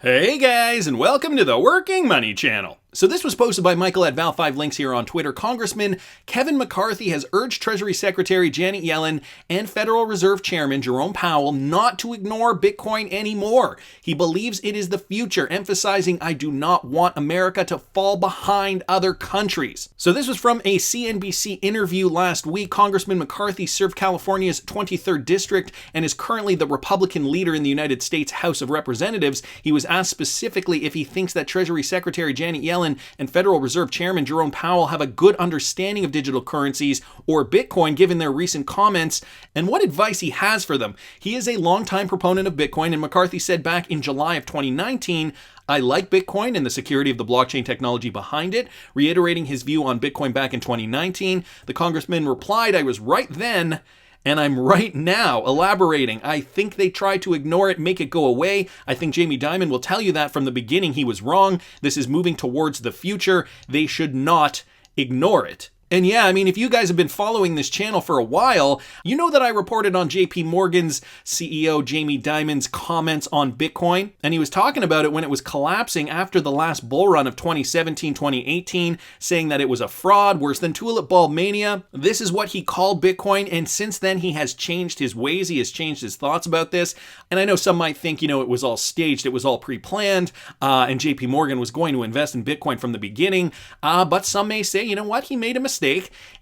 Hey guys, and welcome to the Working Money Channel. So this was posted by Michael at Val5Links here on Twitter. Congressman Kevin McCarthy has urged Treasury Secretary Janet Yellen and Federal Reserve Chairman Jerome Powell not to ignore Bitcoin anymore. He believes it is the future, emphasizing, "I do not want America to fall behind other countries." So this was from a CNBC interview last week. Congressman McCarthy served California's 23rd district and is currently the Republican leader in the United States House of Representatives. He was asked specifically if he thinks that Treasury Secretary Janet Yellen and Federal Reserve Chairman Jerome Powell have a good understanding of digital currencies or Bitcoin given their recent comments, and what advice he has for them. He is a longtime proponent of Bitcoin, and McCarthy said back in July of 2019, "I like Bitcoin and the security of the blockchain technology behind it," reiterating his view on Bitcoin back in 2019. The congressman replied, "I was right then, and I'm right now," elaborating, "I think they try to ignore it, make it go away. I think Jamie Dimon will tell you that from the beginning he was wrong. This is moving towards the future. They should not ignore it." And yeah, I mean, if you guys have been following this channel for a while, you know that I reported on JP Morgan's CEO Jamie Dimon's comments on Bitcoin, and he was talking about it when it was collapsing after the last bull run of 2017-2018, saying that it was a fraud, worse than tulip bulb mania. This is what he called Bitcoin, and since then he has changed his ways, he has changed his thoughts about this. And I know some might think, it was all staged, it was all pre-planned, and JP Morgan was going to invest in Bitcoin from the beginning, but some may say, you know what, he made a mistake.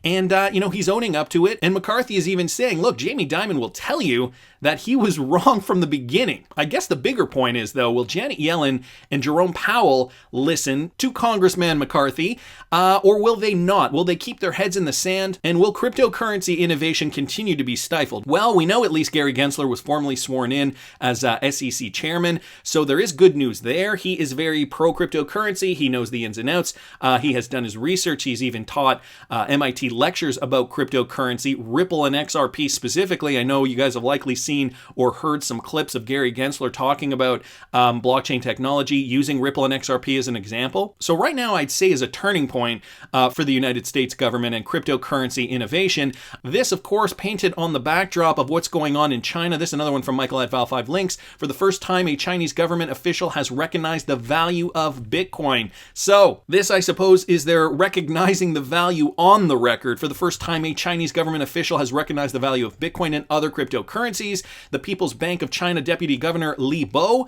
And, he's owning up to it. And McCarthy is even saying, look, Jamie Dimon will tell you that he was wrong from the beginning. I guess the bigger point is, though, will Janet Yellen and Jerome Powell listen to Congressman McCarthy, or will they not? Will they keep their heads in the sand? And will cryptocurrency innovation continue to be stifled? Well, we know at least Gary Gensler was formally sworn in as SEC chairman, so there is good news there. He is very pro-cryptocurrency. He knows the ins and outs. He has done his research. He's even taught MIT lectures about cryptocurrency, Ripple and XRP specifically. I know you guys have likely seen or heard some clips of Gary Gensler talking about blockchain technology, using Ripple and XRP as an example. So right now I'd say is a turning point for the United States government and cryptocurrency innovation. This, of course, painted on the backdrop of what's going on in China. This is another one from Michael at Val5Links. For the first time, a Chinese government official has recognized the value of Bitcoin. So this, I suppose, is their recognizing the value on the record. For the first time, a Chinese government official has recognized the value of Bitcoin and other cryptocurrencies. The People's Bank of China Deputy Governor Li Bo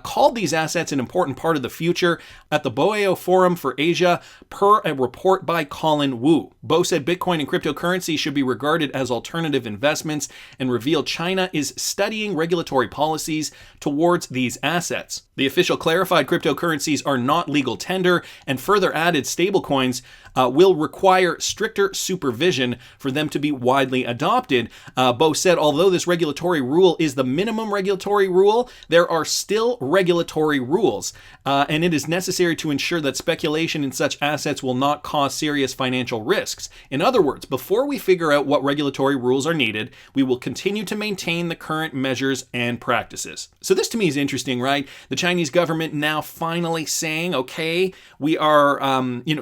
called these assets an important part of the future at the Boao Forum for Asia, per a report by Colin Wu. Bo said Bitcoin and cryptocurrency should be regarded as alternative investments and revealed China is studying regulatory policies towards these assets. The official clarified cryptocurrencies are not legal tender and further added stablecoins will require stricter supervision for them to be widely adopted. Bo said, although this regulatory rule is the minimum regulatory rule, there are still regulatory rules, and it is necessary to ensure that speculation in such assets will not cause serious financial risks. In other words, before we figure out what regulatory rules are needed, we will continue to maintain the current measures and practices. So this to me is interesting, right? The Chinese government now finally saying, okay, we are,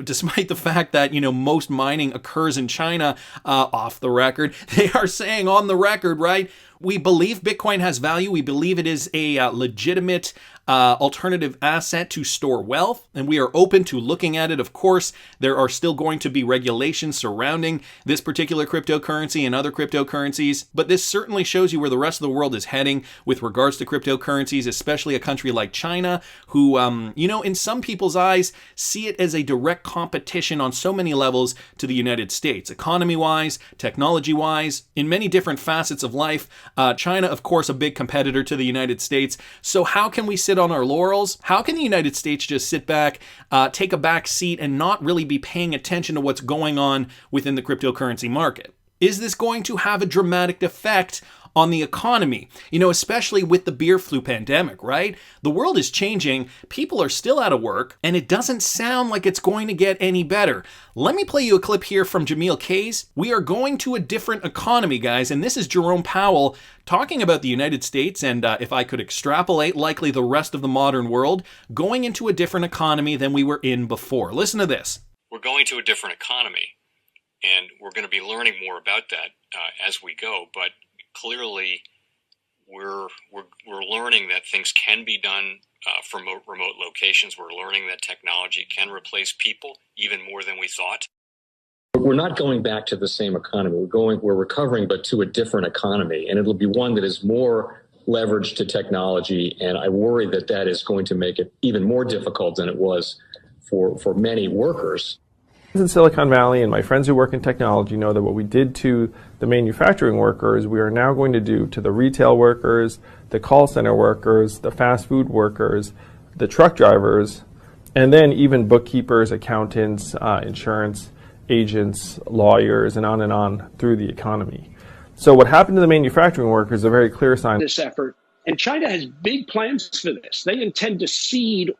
despite the fact that, most mining occurs in China, off the record, they are saying on the record, right? We believe Bitcoin has value. We believe it is a legitimate alternative asset to store wealth, and we are open to looking at it. Of course, there are still going to be regulations surrounding this particular cryptocurrency and other cryptocurrencies, but this certainly shows you where the rest of the world is heading with regards to cryptocurrencies, especially a country like China, who, in some people's eyes, see it as a direct competition on so many levels to the United States, economy-wise, technology-wise, in many different facets of life. China, of course, a big competitor to the United States. So how can we sit on our laurels? How can the United States just sit back, take a back seat, and not really be paying attention to what's going on within the cryptocurrency market? Is this going to have a dramatic effect on the economy, especially with the beer flu pandemic, right? The world is changing, people are still out of work, and it doesn't sound like it's going to get any better. Let me play you a clip here from JAMMINJKAYZ. We are going to a different economy, guys, and this is Jerome Powell talking about the United States and, if I could extrapolate, likely the rest of the modern world, going into a different economy than we were in before. Listen to this. We're going to a different economy, and we're going to be learning more about that as we go, but clearly we're learning that things can be done from remote locations. We're learning that technology can replace people even more than we thought. We're not going back to the same economy. We're recovering, but to a different economy, and it'll be one that is more leveraged to technology. And I worry that that is going to make it even more difficult than it was for many workers. In Silicon Valley, and my friends who work in technology know that what we did to the manufacturing workers, we are now going to do to the retail workers, the call center workers, the fast food workers, the truck drivers, and then even bookkeepers, accountants, insurance agents, lawyers, and on through the economy. So what happened to the manufacturing workers is a very clear sign. This effort. And China has big plans for this. They intend to seed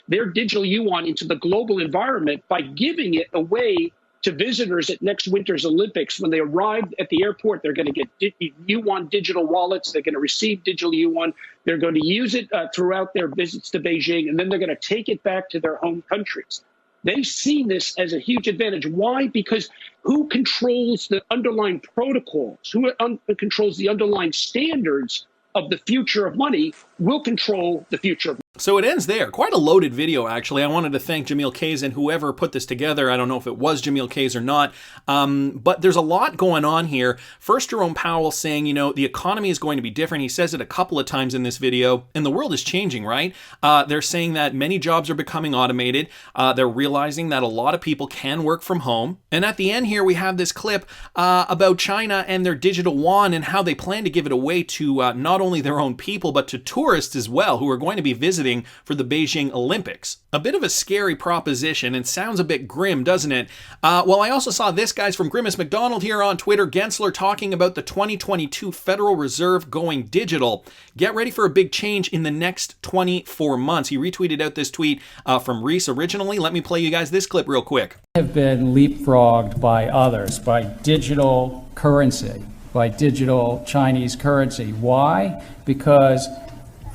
their digital yuan into the global environment by giving it away to visitors at next winter's Olympics. When they arrive at the airport, they're going to get yuan digital wallets. They're going to receive digital yuan. They're going to use it throughout their visits to Beijing, and then they're going to take it back to their home countries. They see this as a huge advantage. Why? Because who controls the underlying protocols, who controls the underlying standards of the future of money will control the future of money. So it ends there. Quite a loaded video, actually. I wanted to thank JAMMINJKAYZ and whoever put this together. I don't know if it was JAMMINJKAYZ or not. But there's a lot going on here. First, Jerome Powell saying, the economy is going to be different. He says it a couple of times in this video. And the world is changing, right? They're saying that many jobs are becoming automated. They're realizing that a lot of people can work from home. And at the end here, we have this clip about China and their digital yuan and how they plan to give it away to not only their own people, but to tourists as well, who are going to be visiting for the Beijing Olympics. A bit of a scary proposition and sounds a bit grim, doesn't it? Well, I also saw this guy's from Grimace McDonald here on Twitter, Gensler, talking about the 2022 Federal Reserve going digital. Get ready for a big change in the next 24 months. He retweeted out this tweet from Reese originally. Let me play you guys this clip real quick. Have been leapfrogged by others, by digital currency, by digital Chinese currency. Why? Because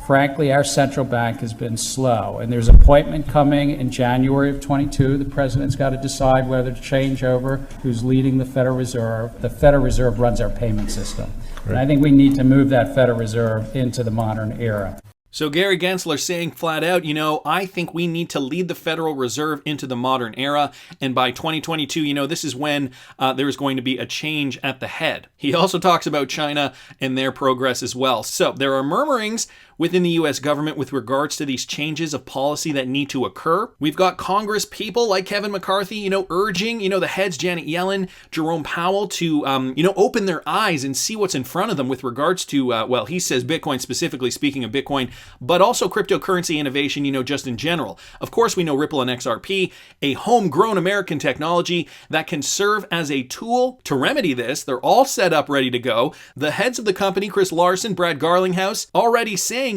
frankly, our central bank has been slow, and there's an appointment coming in January of 22. The president's got to decide whether to change over who's leading the Federal Reserve. The Federal Reserve runs our payment system. Right. And I think we need to move that Federal Reserve into the modern era. So Gary Gensler saying flat out, I think we need to lead the Federal Reserve into the modern era. And by 2022, this is when there's going to be a change at the head. He also talks about China and their progress as well. So there are murmurings within the U.S. government with regards to these changes of policy that need to occur. We've got Congress people like Kevin McCarthy, urging, the heads, Janet Yellen, Jerome Powell to, open their eyes and see what's in front of them with regards to, well, he says Bitcoin, specifically speaking of Bitcoin, but also cryptocurrency innovation, just in general. Of course, we know Ripple and XRP, a homegrown American technology that can serve as a tool to remedy this. They're all set up, ready to go. The heads of the company, Chris Larson, Brad Garlinghouse, already saying,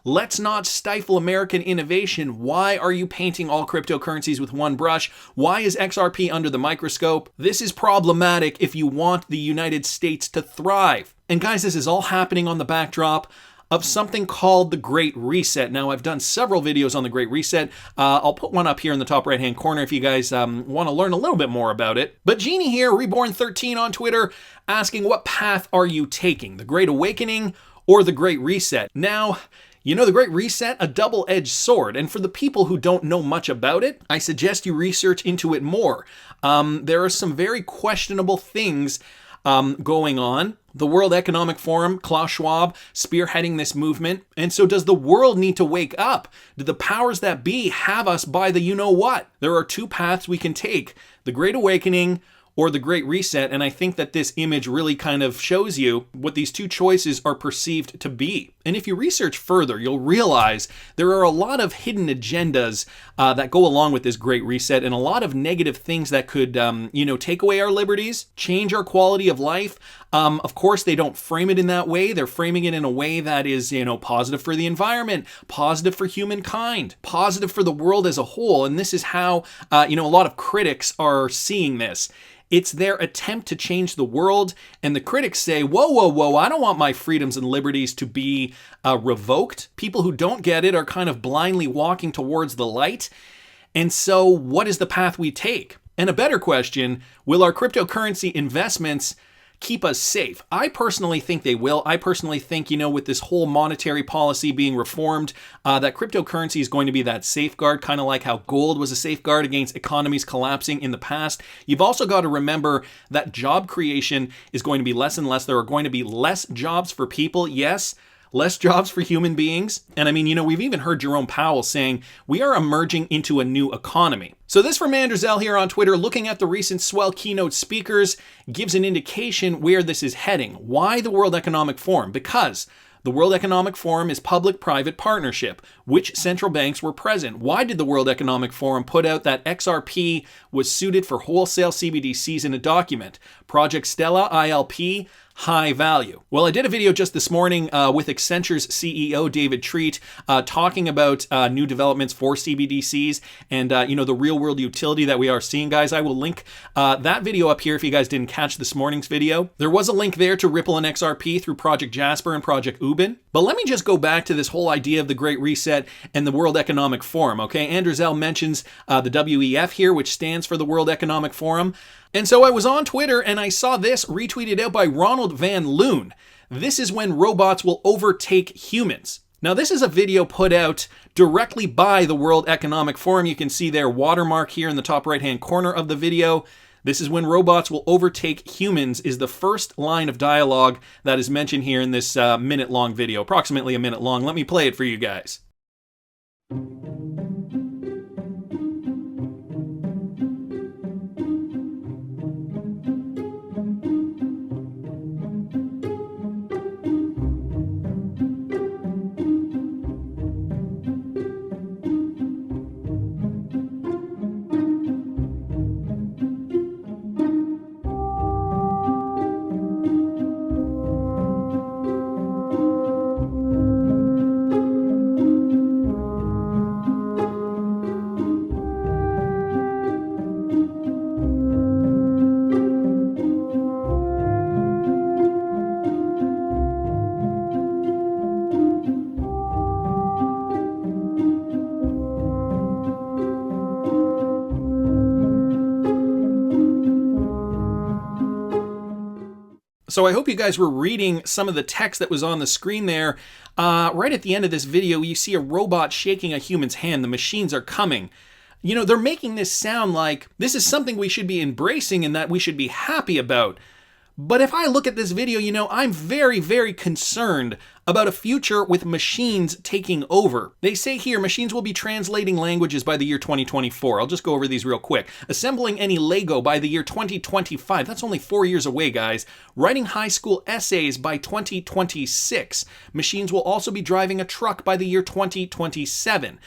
let's not stifle American innovation. Why are you painting all cryptocurrencies with one brush? Why is XRP under the microscope? This is problematic if you want the United States to thrive. And guys, this is all happening on the backdrop of something called the Great Reset. Now, I've done several videos on the Great Reset. I'll put one up here in the top right-hand corner if you guys want to learn a little bit more about it. But Jeannie here, Reborn13 on Twitter, asking, what path are you taking? The Great Awakening or the Great Reset? Now, the Great Reset, a double-edged sword. And for the people who don't know much about it, I suggest you research into it more. There are some very questionable things going on. The World Economic Forum, Klaus Schwab, spearheading this movement. And so does the world need to wake up? Do the powers that be have us by the you-know-what? There are two paths we can take, the Great Awakening or the Great Reset, and I think that this image really kind of shows you what these two choices are perceived to be. And if you research further, you'll realize there are a lot of hidden agendas that go along with this Great Reset, and a lot of negative things that could, take away our liberties, change our quality of life. Of course, they don't frame it in that way. They're framing it in a way that is, positive for the environment, positive for humankind, positive for the world as a whole. And this is how, a lot of critics are seeing this. It's their attempt to change the world, and the critics say, whoa, I don't want my freedoms and liberties to be revoked. People who don't get it are kind of blindly walking towards the light. And so what is the path we take? And a better question, will our cryptocurrency investments keep us safe? I personally think they will. I personally think, with this whole monetary policy being reformed, that cryptocurrency is going to be that safeguard, kind of like how gold was a safeguard against economies collapsing in the past. You've also got to remember that job creation is going to be less and less. There are going to be less jobs for people, yes, less jobs for human beings. And I mean, we've even heard Jerome Powell saying we are emerging into a new economy. So this from Andrew Zell here on Twitter, looking at the recent swell keynote speakers, gives an indication where this is heading. Why the World Economic Forum? Because the World Economic Forum is public-private partnership. Which central banks were present? Why did the World Economic Forum put out that XRP was suited for wholesale CBDCs in a document? Project Stella, ILP, high value. Well, I did a video just this morning with Accenture's CEO, David Treat, talking about new developments for CBDCs and, the real world utility that we are seeing, guys. I will link that video up here if you guys didn't catch this morning's video. There was a link there to Ripple and XRP through Project Jasper and Project Ubin. But let me just go back to this whole idea of the Great Reset and the World Economic Forum, okay? Andrew Zell mentions the WEF here, which stands for the World Economic Forum. And so I was on Twitter and I saw this retweeted out by Ronald Van Loon. This is when robots will overtake humans. Now, this is a video put out directly by the World Economic Forum. You can see their watermark here in the top right-hand corner of the video. This is when robots will overtake humans is the first line of dialogue that is mentioned here in this minute-long video, approximately a minute long. Let me play it for you guys. So I hope you guys were reading some of the text that was on the screen there. Right at the end of this video, you see a robot shaking a human's hand. The machines are coming. They're making this sound like this is something we should be embracing and that we should be happy about. But if I look at this video, I'm very, very concerned about a future with machines taking over. They say here, machines will be translating languages by the year 2024. I'll just go over these real quick. Assembling any Lego by the year 2025. That's only 4 years away, guys. Writing high school essays by 2026. Machines will also be driving a truck by the year 2027.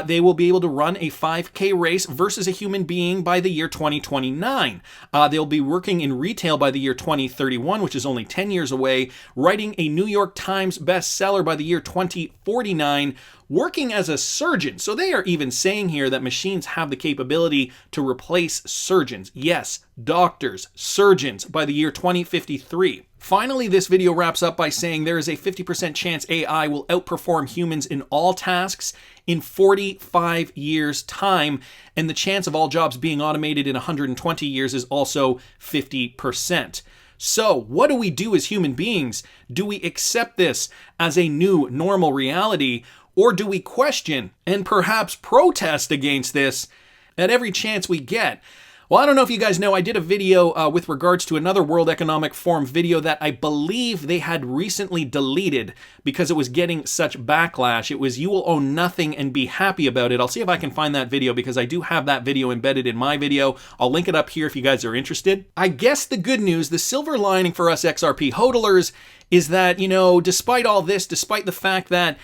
They will be able to run a 5K race versus a human being by the year 2029. They'll be working in retail by the year 2031, which is only 10 years away. Writing a New York Times bestseller by the year 2049, working as a surgeon. So they are even saying here that machines have the capability to replace surgeons. Yes, doctors, surgeons by the year 2053. Finally, this video wraps up by saying there is a 50% chance AI will outperform humans in all tasks in 45 years' time, and the chance of all jobs being automated in 120 years is also 50%. So what do we do as human beings? Do we accept this as a new normal reality, or do we question and perhaps protest against this at every chance we get? Well, I don't know if you guys know, I did a video with regards to another World Economic Forum video that I believe they had recently deleted because it was getting such backlash. It was, you will own nothing and be happy about it. I'll see if I can find that video because I do have that video embedded in my video. I'll link it up here if you guys are interested. I guess the good news, the silver lining for us XRP hodlers is that, despite all this, despite the fact that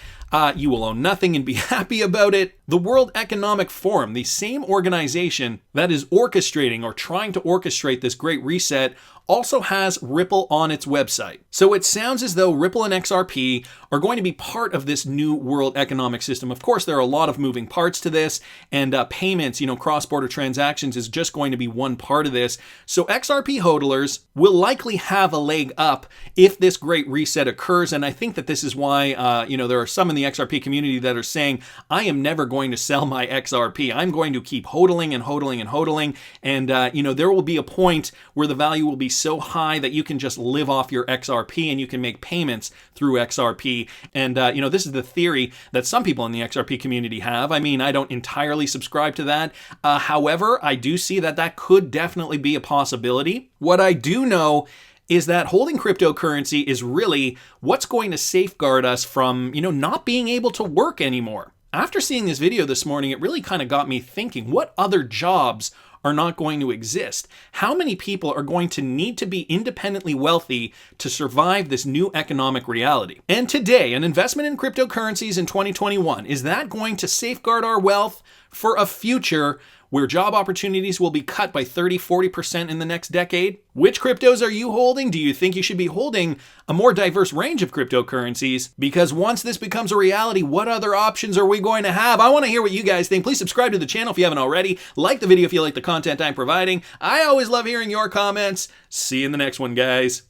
you will own nothing and be happy about it, the World Economic Forum, the same organization that is orchestrating or trying to orchestrate this Great Reset, also has Ripple on its website. So it sounds as though Ripple and XRP are going to be part of this new world economic system. Of course, there are a lot of moving parts to this, and payments, cross-border transactions is just going to be one part of this. So XRP hodlers will likely have a leg up if this Great Reset occurs, and I think that this is why, there are some in the XRP community that are saying, I am never going to sell my XRP. I'm going to keep hodling and hodling and hodling, and, there will be a point where the value will be so high that you can just live off your XRP and you can make payments through XRP. And, this is the theory that some people in the XRP community have. I mean, I don't entirely subscribe to that. However, I do see that that could definitely be a possibility. What I do know is that holding cryptocurrency is really what's going to safeguard us from, not being able to work anymore. After seeing this video this morning, it really kind of got me thinking, what other jobs are not going to exist? How many people are going to need to be independently wealthy to survive this new economic reality? And today, an investment in cryptocurrencies in 2021, is that going to safeguard our wealth for a future where job opportunities will be cut by 30-40% in the next decade? Which cryptos are you holding? Do you think you should be holding a more diverse range of cryptocurrencies? Because once this becomes a reality, what other options are we going to have? I want to hear what you guys think. Please subscribe to the channel if you haven't already. Like the video if you like the content I'm providing. I always love hearing your comments. See you in the next one, guys.